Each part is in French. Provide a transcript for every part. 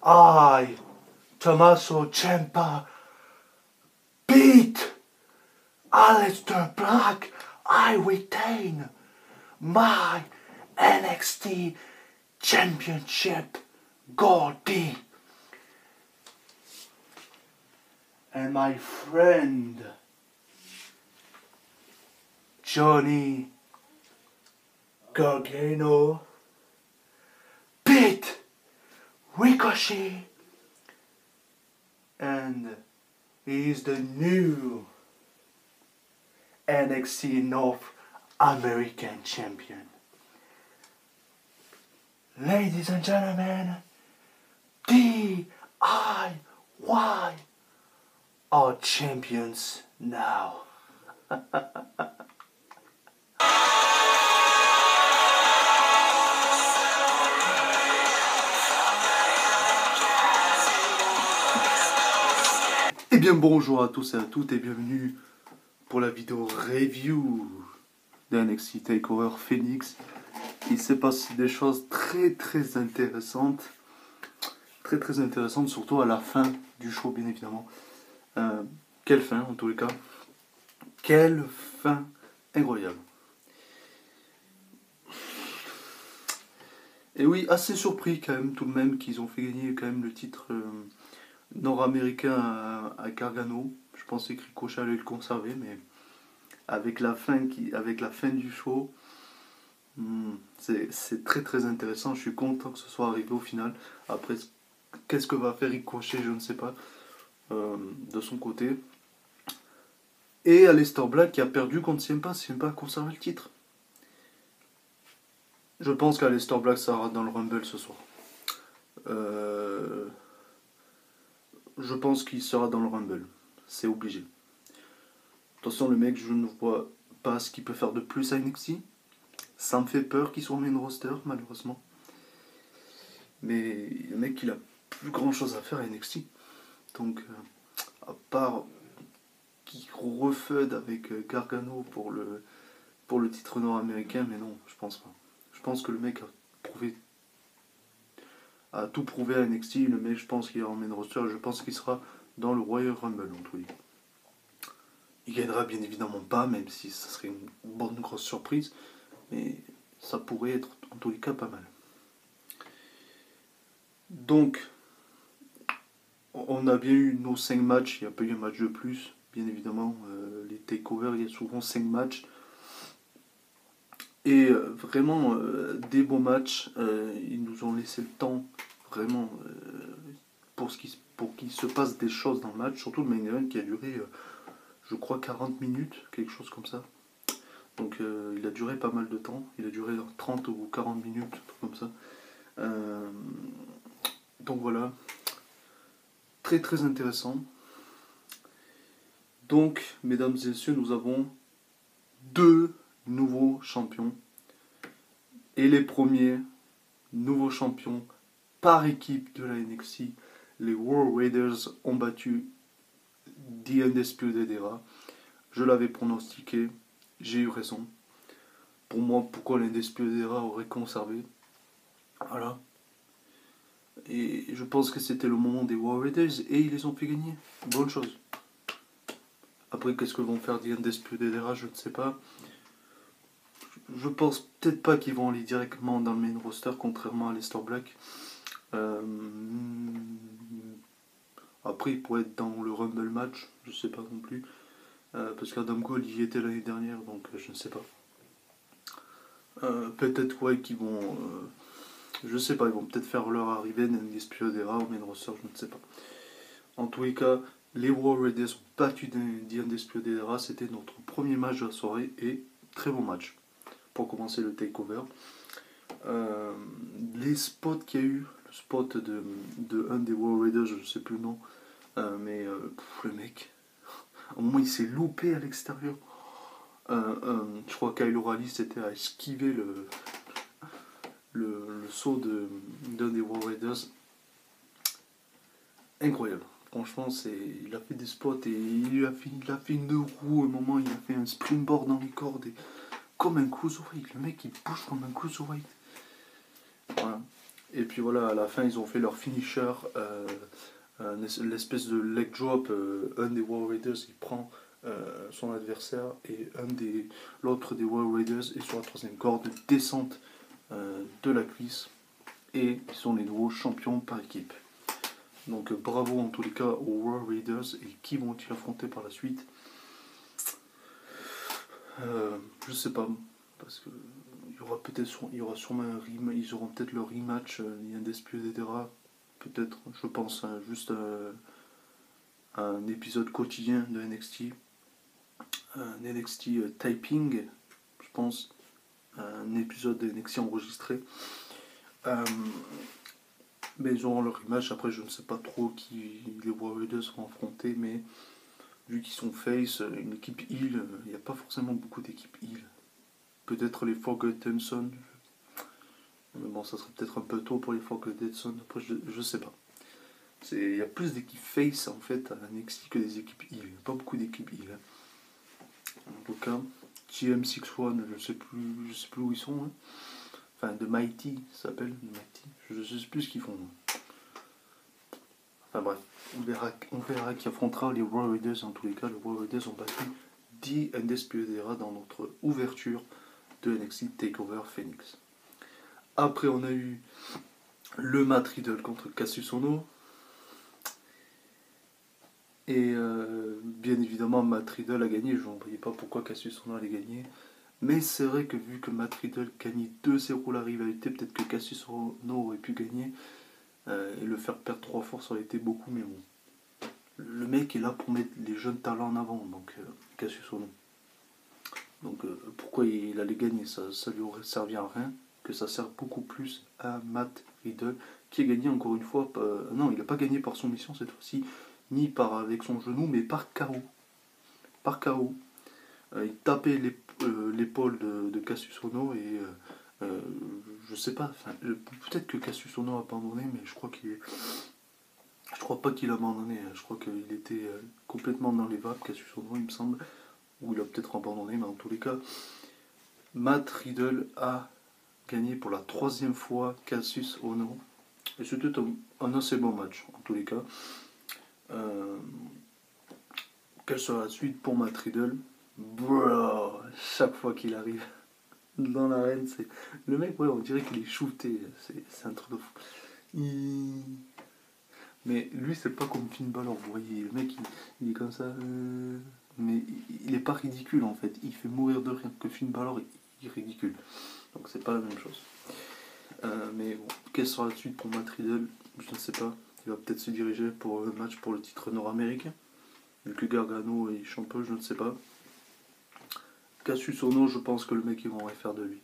I, Tommaso Ciampa, beat Aleister Black. I retain my NXT Championship Goldie. And my friend Johnny Gargano beat Ricochet, and he's the new NXT North American Champion. Ladies and gentlemen, DIY are champions now. Eh bien bonjour à tous et à toutes et bienvenue pour la vidéo review de NXT TakeOver Phoenix. Il s'est passé des choses très intéressantes. Très intéressantes, surtout à la fin du show bien évidemment. Quelle fin en tous les cas. Quelle fin incroyable. Et oui, assez surpris quand même tout de même qu'ils ont fait gagner quand même le titre nord-américain à Gargano. Je pensais que Ricochet allait le conserver, mais avec la fin du show, c'est très intéressant. Je suis content que ce soit arrivé au final. Après, qu'est-ce que va faire Ricochet, je ne sais pas, de son côté. Et Aleister Black qui a perdu contre Ciampa a conservé le titre. Je pense qu'Aleister Black sera dans le Rumble ce soir. Je pense qu'il sera dans le Rumble. C'est obligé. Attention, le mec, je ne vois pas ce qu'il peut faire de plus à NXT. Ça me fait peur qu'il soit en main roster, malheureusement. Mais le mec, il a plus grand chose à faire à NXT. Donc, à part qu'il refeud avec Gargano pour le titre nord-américain, mais non, je pense pas. Je pense que le mec a tout prouvé à NXT. Le mec, je pense qu'il est en main roster. Je pense qu'il sera dans le Royal Rumble en tous les cas. Il gagnera bien évidemment pas, même si ça serait une bonne grosse surprise. Mais ça pourrait être en tous les cas pas mal. Donc, on a bien eu nos 5 matchs. Il n'y a pas eu un match de plus, bien évidemment. Les takeovers, il y a souvent 5 matchs. Et vraiment, des beaux matchs. Ils nous ont laissé le temps, vraiment, pour qu'il se passe des choses dans le match. Surtout le main event qui a duré, je crois, 40 minutes, quelque chose comme ça. Donc il a duré pas mal de temps. Il a duré 30 ou 40 minutes, un truc comme ça. Donc voilà. Très intéressant. Donc, mesdames et messieurs, nous avons 2 nouveaux champions. Et les premiers nouveaux champions par équipe de la NXT, les World Raiders ont battu The Undisputed Era. Je l'avais pronostiqué, j'ai eu raison. Pour moi, pourquoi l'Undisputed Era aurait conservé. Voilà. Et je pense que c'était le moment des War Raiders et ils les ont fait gagner. Bonne chose. Après, qu'est-ce que vont faire The Undisputed Era, je ne sais pas. Je pense peut-être pas qu'ils vont aller directement dans le main roster, contrairement à Aleister Black. Après, il pourrait être dans le Rumble match, je sais pas non plus. Parce qu'Adam Cole y était l'année dernière, donc je ne sais pas. Peut-être ouais, qu'ils vont... je sais pas, ils vont peut-être faire leur arrivée dans Undisputed Era ou main roster, je ne sais pas. En tous les cas, les War Raiders ont battu The Undisputed Era. C'était notre premier match de la soirée et très bon match pour commencer le takeover. Les spots qu'il y a eu, le spot de un des War Raiders, je ne sais plus le nom, mais le mec, au moment il s'est loupé à l'extérieur. Je crois qu'Kyle O'Reilly s'était à esquiver le saut d'un des War Raiders. Incroyable. Franchement, il a fait des spots et il a fait une 2 roues. À un moment, il a fait un springboard dans les cordes. Comme un cruiserweight. Le mec, il bouge comme un cruiserweight. Voilà. Et puis voilà, à la fin, ils ont fait leur finisher, l'espèce de leg drop. Un des War Raiders, il prend son adversaire et l'autre des War Raiders est sur la troisième corde, descente de la cuisse. Et ils sont les nouveaux champions par équipe. Donc bravo en tous les cas aux War Raiders. Et qui vont-ils affronter par la suite? Je sais pas, parce que il y aura sûrement un rematch, ils auront peut-être leur rematch, Undisputed Era, peut-être, je pense, juste un épisode quotidien de NXT, un NXT typing, je pense, un épisode de NXT enregistré. Mais ils auront leur rematch. Après, je ne sais pas trop qui les War Raiders vont affronter, mais vu qu'ils sont face, une équipe heel, il n'y a pas forcément beaucoup d'équipes heel. Peut-être les Forgotten Sons. Mais bon, ça serait peut-être un peu tôt pour les Forgotten Sons. Après, je sais pas. Il y a plus d'équipes face en fait à NXT que des équipes heel. Il n'y a pas beaucoup d'équipes heel. En tout cas, TM61, je sais plus où ils sont. Hein. Enfin, The Mighty, ça s'appelle The Mighty. Je sais plus ce qu'ils font. Enfin bref, on verra qui affrontera les War Raiders. En tous les cas, les War Raiders ont battu The Undisputed Era dans notre ouverture de NXT TakeOver Phoenix. Après, on a eu le Matt Riddle contre Cassius Ohno. Et bien évidemment, Matt Riddle a gagné. Je ne voyais pas pourquoi Cassius Ohno allait gagner. Mais c'est vrai que vu que Matt Riddle gagnait 2-0 la rivalité, peut-être que Cassius Ohno aurait pu gagner. Et le faire perdre 3 fois, ça aurait été beaucoup, mais bon. Le mec est là pour mettre les jeunes talents en avant, donc Cassius Ohno. Donc pourquoi il allait gagner, ça lui aurait servi à rien, que ça sert beaucoup plus à Matt Riddle, qui a gagné encore une fois, non, il n'a pas gagné par soumission cette fois-ci, ni avec son genou, mais par KO. Par KO. Il tapait l'épaule de Cassius Ohno et je sais pas, peut-être que Cassius Ohno a abandonné, mais je crois pas qu'il a abandonné, je crois qu'il était complètement dans les vapes, Cassius Ohno, il me semble, ou il a peut-être abandonné, mais en tous les cas, Matt Riddle a gagné pour la 3e fois Cassius Ohno, et c'était un assez bon match, en tous les cas. Quelle sera la suite pour Matt Riddle? Bro, chaque fois qu'il arrive dans l'arène, c'est... Le mec, ouais, on dirait qu'il est shooté, c'est un truc de fou. Mais lui, c'est pas comme Finn Balor, vous voyez, le mec, il est comme ça, mais il est pas ridicule en fait, il fait mourir de rire, que Finn Balor, il est ridicule. Donc c'est pas la même chose. Mais bon, quelle sera la suite pour Matt Riddle? Je ne sais pas. Il va peut-être se diriger pour un match pour le titre nord-américain. Vu que Gargano est champion, je ne sais pas. Cassius Ohno, je pense que le mec, ils vont rien faire de lui.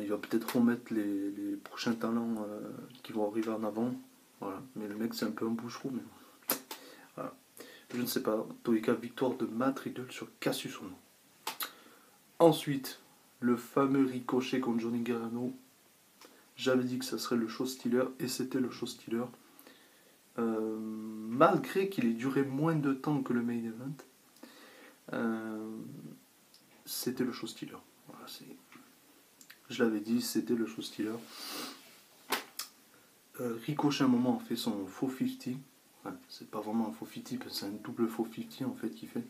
Il va peut-être remettre les prochains talents qui vont arriver en avant. Voilà. Mais le mec, c'est un peu un bouche-trou. Mais... Voilà. Je ne sais pas. En tous les cas, victoire de Matt Riddle sur Cassius Ohno. Ensuite, le fameux ricochet contre Johnny Gargano. J'avais dit que ça serait le show stealer et c'était le show stealer. Malgré qu'il ait duré moins de temps que le main event, c'était le show stealer. Voilà, je l'avais dit, c'était le show stealer. Ricochet à un moment a fait son faux 50. Enfin, c'est pas vraiment un faux 50, parce que c'est un double faux 50 en fait qu'il fait.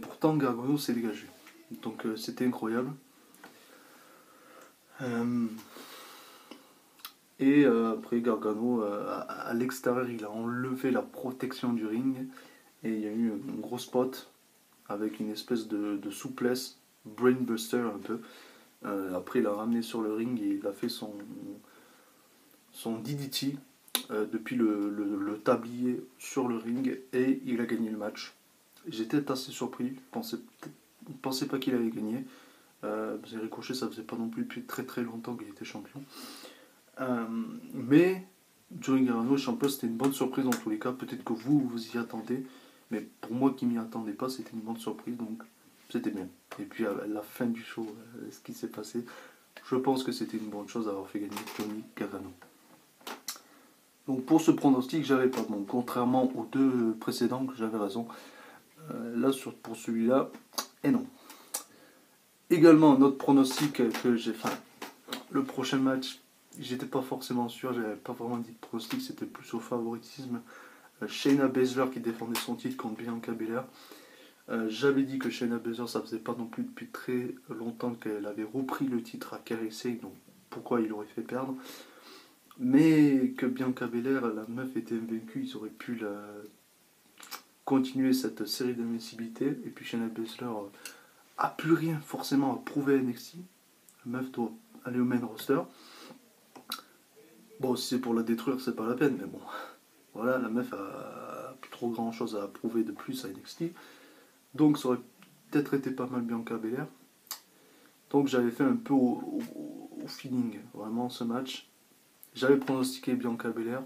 Pourtant Gargano s'est dégagé. Donc c'était incroyable. Après Gargano, à l'extérieur, il a enlevé la protection du ring et il y a eu un gros spot avec une espèce de souplesse, brainbuster un peu. Après, il a ramené sur le ring et il a fait son DDT depuis le tablier sur le ring et il a gagné le match. J'étais assez surpris, je ne pensais pas qu'il allait gagner. Ricochet, ça faisait pas non plus depuis très très longtemps qu'il était champion. Mais Johnny Gargano champion, c'était une bonne surprise dans tous les cas. Peut-être que vous y attendez, mais pour moi qui m'y attendais pas, c'était une bonne surprise, donc c'était bien. Et puis à la fin du show, ce qui s'est passé, je pense que c'était une bonne chose d'avoir fait gagner Johnny Gargano. Donc pour ce pronostic, j'avais pas bon, contrairement aux deux précédents, que j'avais raison. Là, pour celui-là, et non. Également, un autre pronostic que j'ai fait. Le prochain match, j'étais pas forcément sûr, j'avais pas vraiment dit de pronostic, c'était plus au favoritisme. Shayna Baszler qui défendait son titre contre Bianca Belair. J'avais dit que Shayna Baszler, ça faisait pas non plus depuis très longtemps qu'elle avait repris le titre à Kairi Sane, donc pourquoi il aurait fait perdre. Mais que Bianca Belair, la meuf était invaincue, ils auraient pu continuer cette série d'invincibilité. Et puis Shayna Baszler a plus rien forcément à prouver à NXT. La meuf doit aller au main roster. Bon, si c'est pour la détruire, c'est pas la peine, mais bon. Voilà, la meuf a plus trop grand chose à prouver de plus à NXT. Donc ça aurait peut-être été pas mal Bianca Belair. Donc j'avais fait un peu au feeling, vraiment, ce match. J'avais pronostiqué Bianca Belair,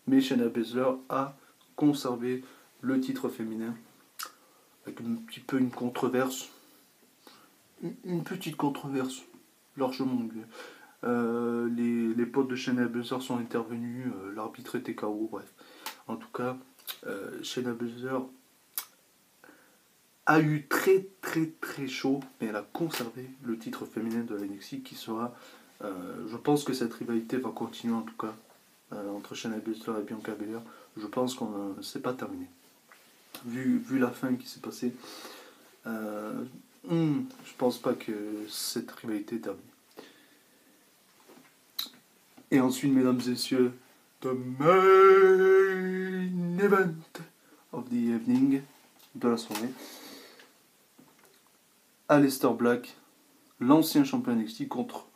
mais Shayna Baszler a conservé le titre féminin. Avec un petit peu une controverse. Une petite controverse, largement. Les potes de Shayna Baszler sont intervenus, l'arbitre était KO, bref. En tout cas, Shayna Baszler a eu très très très chaud, mais elle a conservé le titre féminin de la NXT qui sera... je pense que cette rivalité va continuer en tout cas, entre Shayna Baszler et Bianca Belair. Je pense qu'on c'est pas terminé. Vu la fin qui s'est passée, je pense pas que cette rivalité est terminée. Et ensuite, mesdames et messieurs, the main event of the evening, de la soirée. Aleister Black, l'ancien champion NXT, contre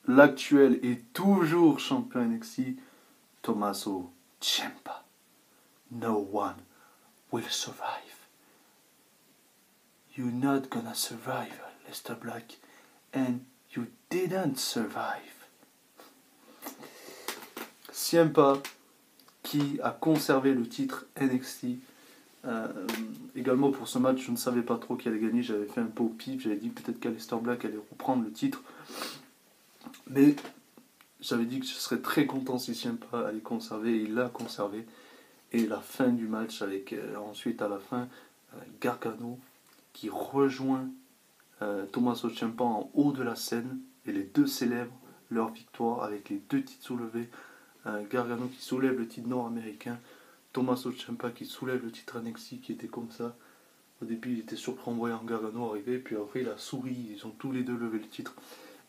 l'actuel et toujours champion NXT, Tommaso Ciampa. No one will survive. You're not gonna survive, Aleister Black, and you didn't survive. Ciampa qui a conservé le titre NXT. Également pour ce match, je ne savais pas trop qui allait gagner. J'avais fait un peu au pif. J'avais dit peut-être qu'Aleister Black allait reprendre le titre. Mais j'avais dit que je serais très content si Ciampa allait conserver. Et il l'a conservé. Et la fin du match avec ensuite à la fin Gargano qui rejoint Tommaso Ciampa en haut de la scène. Et les deux célèbrent leur victoire avec les deux titres soulevés. Gargano qui soulève le titre nord-américain, Tommaso Ciampa qui soulève le titre NXT qui était comme ça. Au début, il était surpris en voyant Gargano arriver, puis après, il a souri, ils ont tous les deux levé le titre.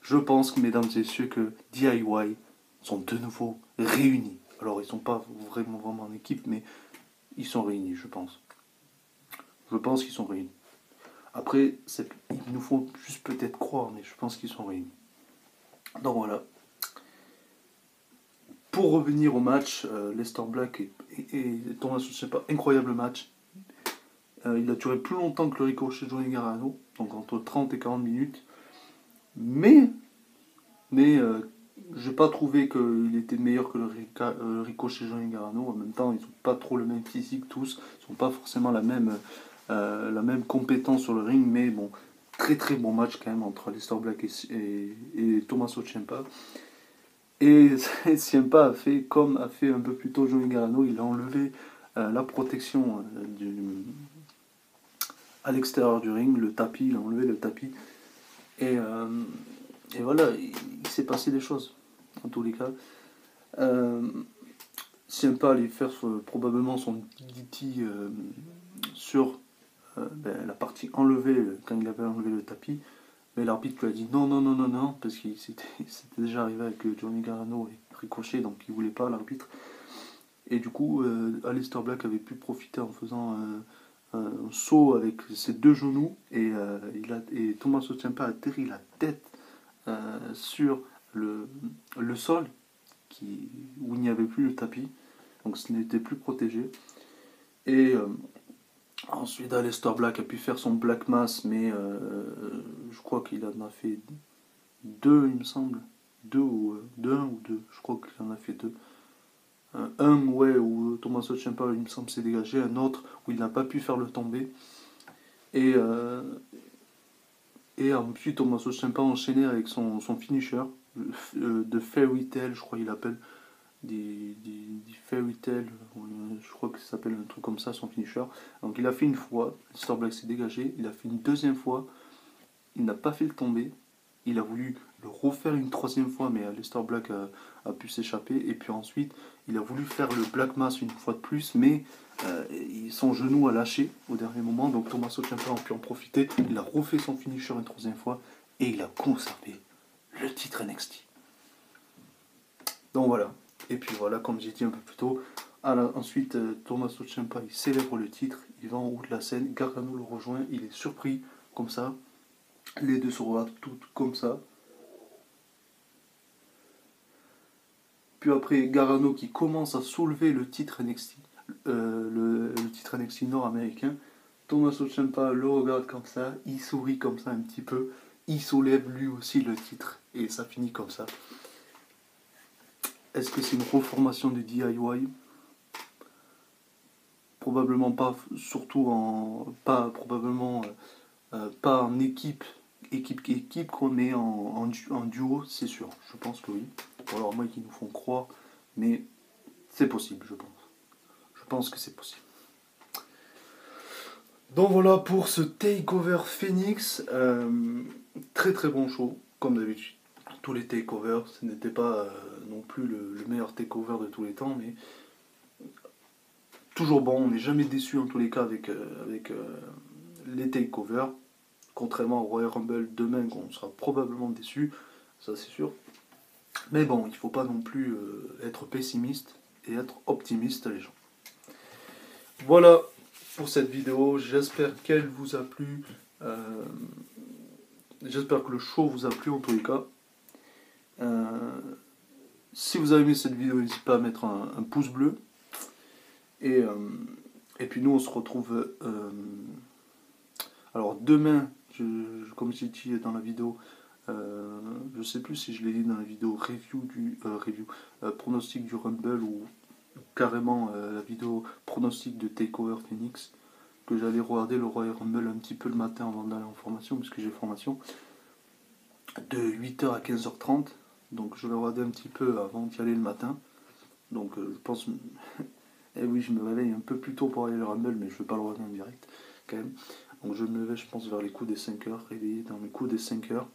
Je pense, mesdames et messieurs, que DIY sont de nouveau réunis. Alors, ils ne sont pas vraiment en équipe, mais ils sont réunis, je pense. Je pense qu'ils sont réunis. Après, il nous faut juste peut-être croire, mais je pense qu'ils sont réunis. Donc voilà. Pour revenir au match, Aleister Black et Tommaso Ciampa, incroyable match. Il a duré plus longtemps que le ricochet de Johnny Gargano, donc entre 30 et 40 minutes. Mais j'ai pas trouvé qu'il était meilleur que le ricochet de Johnny Gargano. En même temps, ils n'ont pas trop le même physique tous, ils n'ont pas forcément la même compétence sur le ring, mais bon, très très bon match quand même entre Aleister Black et Tommaso Ciampa. Et Ciampa a fait comme a fait un peu plus tôt Johnny Gargano, il a enlevé la protection à l'extérieur du ring, le tapis, il a enlevé le tapis. Et voilà, il s'est passé des choses, en tous les cas. Ciampa allait faire probablement son DDT sur la partie enlevée, quand il avait enlevé le tapis. Mais l'arbitre lui a dit non, parce qu'il c'était déjà arrivé avec Johnny Gargano et Ricochet, donc il voulait pas l'arbitre. Et du coup, Aleister Black avait pu profiter en faisant un saut avec ses deux genoux, et Tommaso Ciampa a atterri la tête sur le sol, où il n'y avait plus le tapis, donc ce n'était plus protégé. Et ensuite, Aleister Black a pu faire son Black Mass, mais je crois qu'il en a fait deux, il me semble. Un ou deux, je crois qu'il en a fait deux. Où Tommaso Ciampa, il me semble, s'est dégagé. Un autre où il n'a pas pu faire le tomber. Et ensuite, Tommaso Ciampa a enchaîné avec son finisher, de Fairy Tail, je crois qu'il appelle. des Fairy Tail, je crois que ça s'appelle un truc comme ça, son finisher. Donc il a fait une fois, Aleister Black s'est dégagé, il a fait une deuxième fois, il n'a pas fait le tomber, il a voulu le refaire une troisième fois, mais Aleister Black a pu s'échapper, et puis ensuite il a voulu faire le Black Mass une fois de plus, mais son genou a lâché au dernier moment, donc Tommaso Ciampa a pu en profiter, il a refait son finisher une troisième fois, et il a conservé le titre NXT. Donc voilà. Et puis voilà, comme j'ai dit un peu plus tôt, ensuite Tommaso Ciampa il célèbre le titre, il va en haut de la scène, Gargano le rejoint, il est surpris comme ça, les deux se regardent toutes comme ça. Puis après Gargano qui commence à soulever le titre NXT, le titre NXT nord-américain. Tommaso Ciampa le regarde comme ça, il sourit comme ça un petit peu, il soulève lui aussi le titre et ça finit comme ça. Est-ce que c'est une reformation du DIY? Probablement pas, surtout pas en équipe, mais en duo, c'est sûr. Je pense que oui. Ou alors moi qui nous font croire, mais c'est possible, je pense. Je pense que c'est possible. Donc voilà pour ce Takeover Phoenix. Très très bon show, comme d'habitude. Tous les takeovers, ce n'était pas non plus le meilleur takeover de tous les temps, mais toujours bon. On n'est jamais déçu en tous les cas avec les takeovers. Contrairement au Royal Rumble demain, on sera probablement déçu, ça c'est sûr. Mais bon, il ne faut pas non plus être pessimiste et être optimiste, les gens. Voilà pour cette vidéo, j'espère qu'elle vous a plu. J'espère que le show vous a plu en tous les cas. Si vous avez aimé cette vidéo, n'hésitez pas à mettre un pouce bleu. Et puis nous, on se retrouve... alors demain, comme j'ai dit dans la vidéo, je ne sais plus si je l'ai dit dans la vidéo pronostic du Rumble ou carrément la vidéo pronostic de Takeover Phoenix, que j'allais regarder le Royal Rumble un petit peu le matin avant d'aller en formation, puisque j'ai formation de 8h à 15h30, donc je vais regarder un petit peu avant d'y aller le matin. Donc je pense... Et oui, je me réveille un peu plus tôt pour aller le Rumble, mais je ne vais pas le regarder en direct quand même. Donc je me levais, je pense, vers les coups des 5h, réveillé dans les coups des 5h.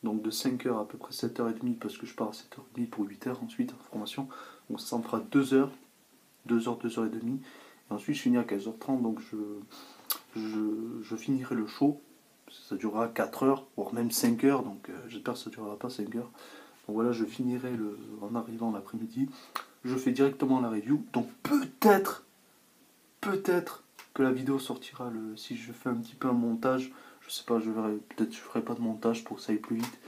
Donc de 5h à peu près 7h30, parce que je pars à 7h30 pour 8h ensuite en formation. Donc ça me fera 2h, 2h30. Et ensuite je finis à 15h30, donc je finirai le show. Ça durera 4h, voire même 5h, donc j'espère que ça ne durera pas 5h. Donc voilà, je finirai en arrivant l'après-midi. Je fais directement la review. Donc peut-être que la vidéo sortira si je fais un petit peu un montage. Je sais pas, je verrai. Peut-être que je ferai pas de montage pour que ça aille plus vite.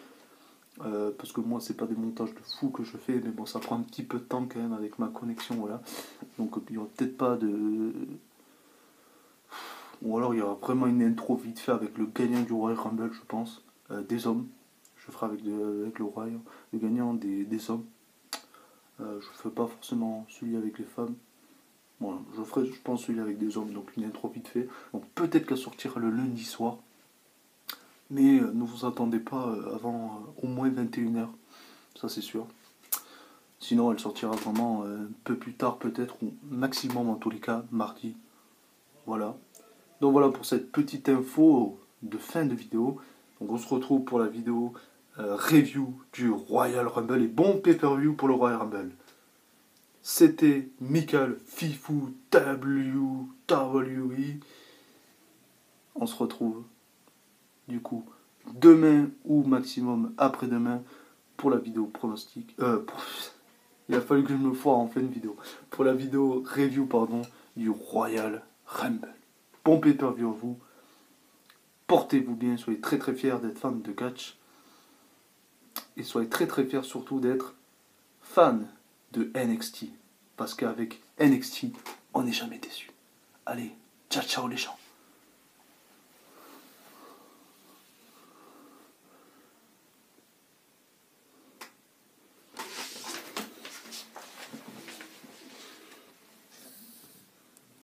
Parce que moi, c'est pas des montages de fou que je fais, mais bon, ça prend un petit peu de temps quand même avec ma connexion, voilà. Donc il n'y aura peut-être pas de... Ou alors il y aura vraiment une intro vite fait avec le gagnant du Royal Rumble, je pense, des hommes. Je ferai avec le Royal, le gagnant des hommes. Je ne ferai pas forcément celui avec les femmes. Bon, je ferai, je pense, celui avec des hommes, donc une intro vite fait. Donc peut-être qu'elle sortira le lundi soir. Mais ne vous attendez pas avant au moins 21h. Ça c'est sûr. Sinon elle sortira vraiment un peu plus tard peut-être, ou maximum en tous les cas, mardi. Voilà. Donc voilà pour cette petite info de fin de vidéo. Donc on se retrouve pour la vidéo review du Royal Rumble et bon pay-per-view pour le Royal Rumble. C'était Michael Fifou WWE. On se retrouve du coup demain ou maximum après-demain pour la vidéo pronostic. Il a fallu que je me foire en pleine vidéo. Pour la vidéo review du Royal Rumble. Bon pay-per-view à vous. Portez-vous bien, soyez très très fiers d'être fan de catch. Et soyez très très fiers surtout d'être fan de NXT. Parce qu'avec NXT, on n'est jamais déçu. Allez, ciao ciao les gens.